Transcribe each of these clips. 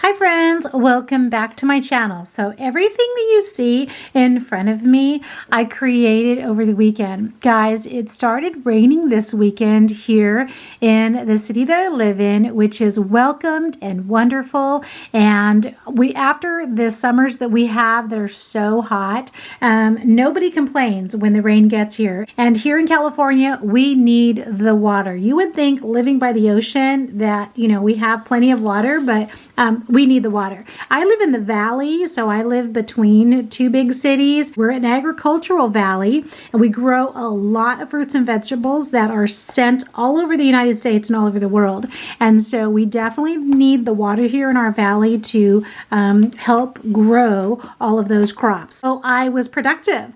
Hi friends, welcome back to my channel. So everything that you see in front of me, I created over the weekend. Guys, it started raining this weekend here in the city that I live in, which is welcomed and wonderful. And after the summers that we have that are so hot, nobody complains when the rain gets here. And here in California, we need the water. You would think living by the ocean that, we have plenty of water, but we need the water. I live in the valley, so I live between two big cities. We're an agricultural valley, and we grow a lot of fruits and vegetables that are sent all over the United States and all over the world. And so we definitely need the water here in our valley to help grow all of those crops. So I was productive.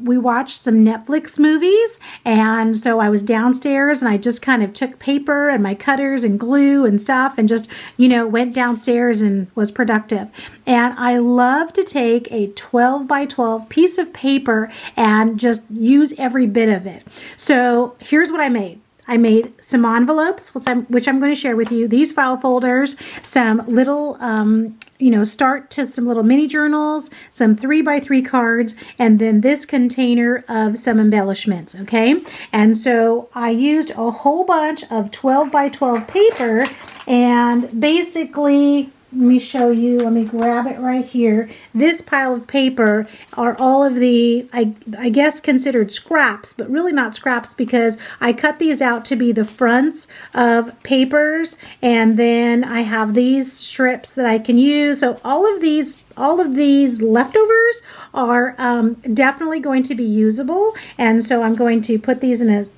We watched some Netflix movies, and so I was downstairs and I just kind of took paper and my cutters and glue and stuff and just, went downstairs and was productive. And I love to take a 12 by 12 piece of paper and just use every bit of it. So here's what I made. I made some envelopes, which I'm going to share with you. These file folders, some little, start to some little mini journals, some 3x3 cards, and then this container of some embellishments, okay? And so I used a whole bunch of 12 by 12 paper, and basically, let me show you. Let me grab it right here. This pile of paper are all of the, I guess, considered scraps, but really not scraps because I cut these out to be the fronts of papers, and then I have these strips that I can use. So all of these leftovers are definitely going to be usable, and so I'm going to put these in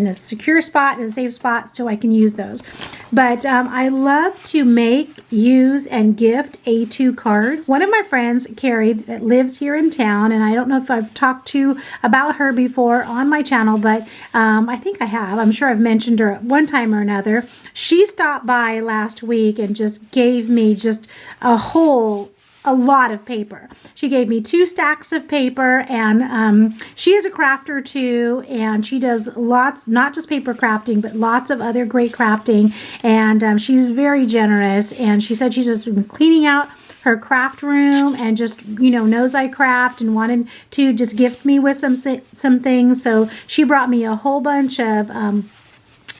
a secure spot, in a safe spot, so I can use those. But I love to make, use, and gift A2 cards. One of my friends, Carrie, that lives here in town, and I don't know if I've talked about her before on my channel, but I think I have. I'm sure I've mentioned her at one time or another. She stopped by last week and just gave me just a lot of paper. She gave me 2 stacks of paper, and she is a crafter too, and she does lots, not just paper crafting, but lots of other great crafting, and she's very generous, and she said she's just been cleaning out her craft room and just, knows I craft and wanted to just gift me with some things, so she brought me a whole bunch of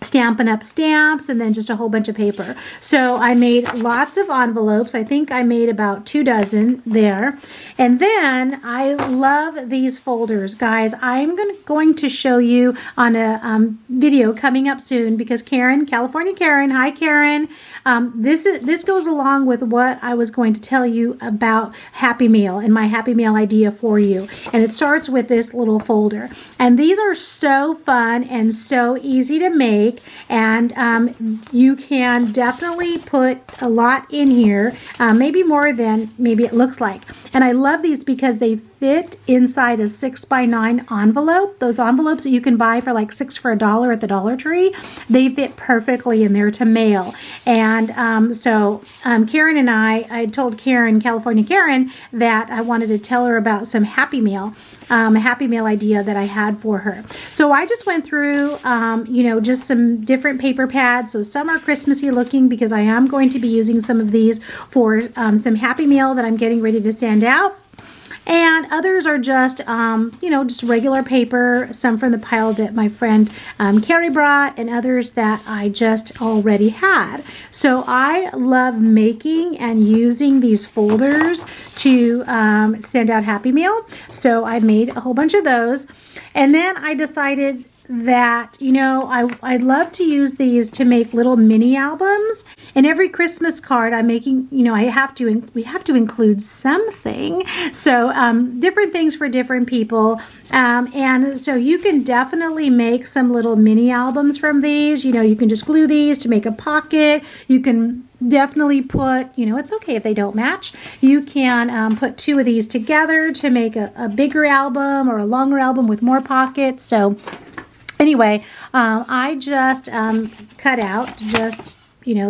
Stampin' Up! Stamps, and then just a whole bunch of paper. So I made lots of envelopes. I think I made about 2 dozen there. And then I love these folders. Guys, I'm going to show you on a video coming up soon because Karen, California Karen, hi Karen, this goes along with what I was going to tell you about Happy Meal and my Happy Meal idea for you. And it starts with this little folder. And these are so fun and so easy to make. And you can definitely put a lot in here, maybe more than maybe it looks like. And I love these because they fit inside a 6x9 envelope. Those envelopes that you can buy for like $6 for $1 at the Dollar Tree, they fit perfectly in there to mail. And so Karen and I told Karen, California Karen, that I wanted to tell her about some Happy Meal, a Happy Meal idea that I had for her. So I just went through, just some different paper pads. So some are Christmassy looking because I am going to be using some of these for some Happy Meal that I'm getting ready to send out. And others are just, just regular paper, some from the pile that my friend Carrie brought, and others that I just already had. So I love making and using these folders to send out Happy Meal. So I made a whole bunch of those. And then I decided that, I'd love to use these to make little mini albums. And every Christmas card I'm making, we have to include something. So different things for different people. And so you can definitely make some little mini albums from these. You can just glue these to make a pocket. You can definitely put, it's okay if they don't match. You can put 2 of these together to make a bigger album or a longer album with more pockets. So anyway, I just cut out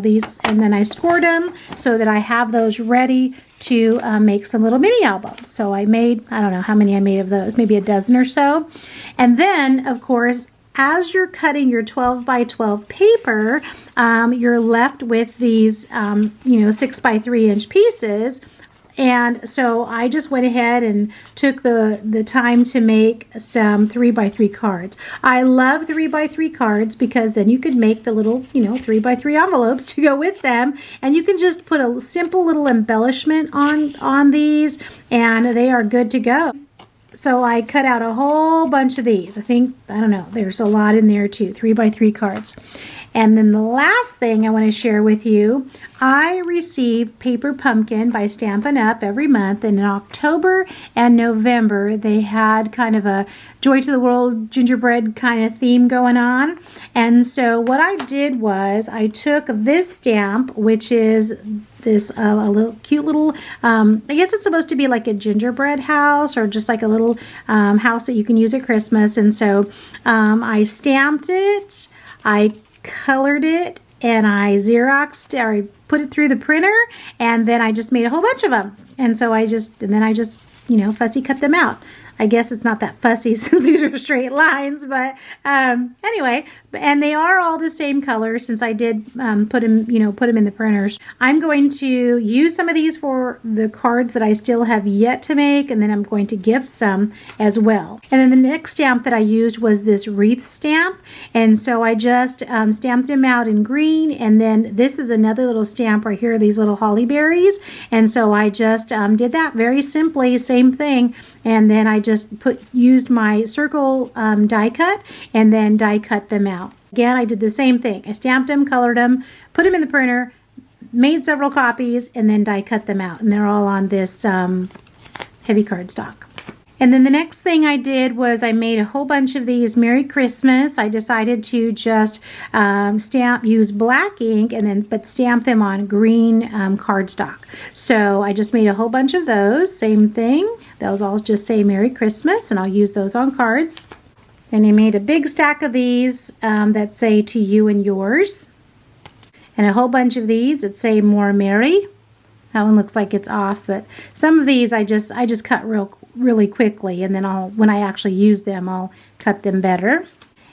these, and then I scored them so that I have those ready to make some little mini albums. So I made, I don't know how many I made of those, maybe a dozen or so. And then, of course, as you're cutting your 12 by 12 paper, you're left with these, 6 by 3 inch pieces. And so I just went ahead and took the time to make some 3 by 3 cards. I love 3 by 3 cards because then you could make the little, 3 by 3 envelopes to go with them. And you can just put a simple little embellishment on these and they are good to go. So I cut out a whole bunch of these. I don't know, there's a lot in there too, 3 by 3 cards. And then the last thing I want to share with you, I receive Paper Pumpkin by Stampin' Up! Every month. And in October and November, they had kind of a Joy to the World gingerbread kind of theme going on. And so what I did was I took this stamp, which is this a little cute little, I guess it's supposed to be like a gingerbread house or just like a little house that you can use at Christmas. And so I stamped it, I colored it, and I Xeroxed, or I put it through the printer, and then I just made a whole bunch of them. And so I just fussy cut them out. I guess it's not that fussy since these are straight lines, but anyway, and they are all the same color since I did put them in the printers. I'm going to use some of these for the cards that I still have yet to make, and then I'm going to gift some as well. And then the next stamp that I used was this wreath stamp, and so I just stamped them out in green, and then this is another little stamp right here, these little holly berries, and so I just did that very simply, same thing. And then I just used my circle die cut and then die cut them out. Again, I did the same thing. I stamped them, colored them, put them in the printer, made several copies, and then die cut them out. And they're all on this heavy cardstock. And then the next thing I did was I made a whole bunch of these Merry Christmas. I decided to just use black ink but stamp them on green cardstock. So I just made a whole bunch of those, same thing. Those all just say Merry Christmas, and I'll use those on cards. And I made a big stack of these that say to you and yours. And a whole bunch of these that say More Merry. That one looks like it's off, but some of these I just cut really quickly, and then when I actually use them, I'll cut them better.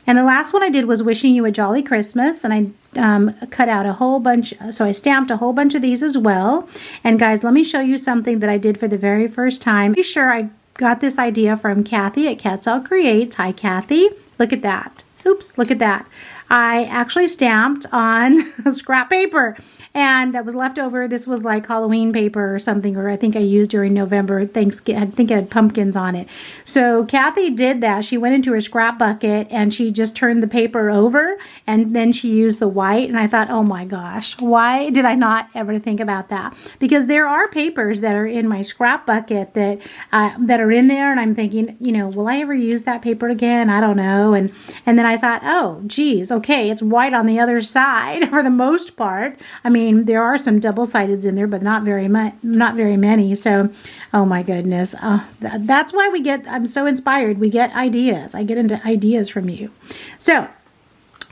And the last one I did was Wishing You a Jolly Christmas, and I cut out a whole bunch, so I stamped a whole bunch of these as well. And guys, let me show you something that I did for the very first time. Be sure I got this idea from Kathy at Catsell Creates. Hi, Kathy. Look at that. Oops, look at that. I actually stamped on scrap paper, and that was left over. This was like Halloween paper or something, or I think I used during November Thanksgiving. I think it had pumpkins on it. So Kathy did that. She went into her scrap bucket and she just turned the paper over, and then she used the white. And I thought, oh my gosh, why did I not ever think about that? Because there are papers that are in my scrap bucket that are in there, and I'm thinking, will I ever use that paper again? I don't know. And then I thought, oh geez, okay, it's white on the other side for the most part. I mean, there are some double-sideds in there, but not very many. So, oh my goodness, that's why I'm so inspired. We get ideas. I get into ideas from you. So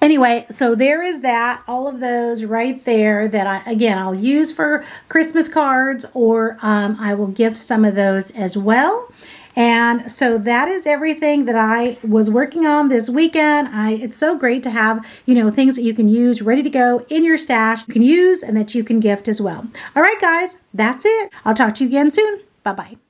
anyway, so there is that, all of those right there that I'll use for Christmas cards, or I will gift some of those as well. And so that is everything that I was working on this weekend. It's so great to have, things that you can use ready to go in your stash, you can use and that you can gift as well. All right, guys, that's it. I'll talk to you again soon. Bye-bye.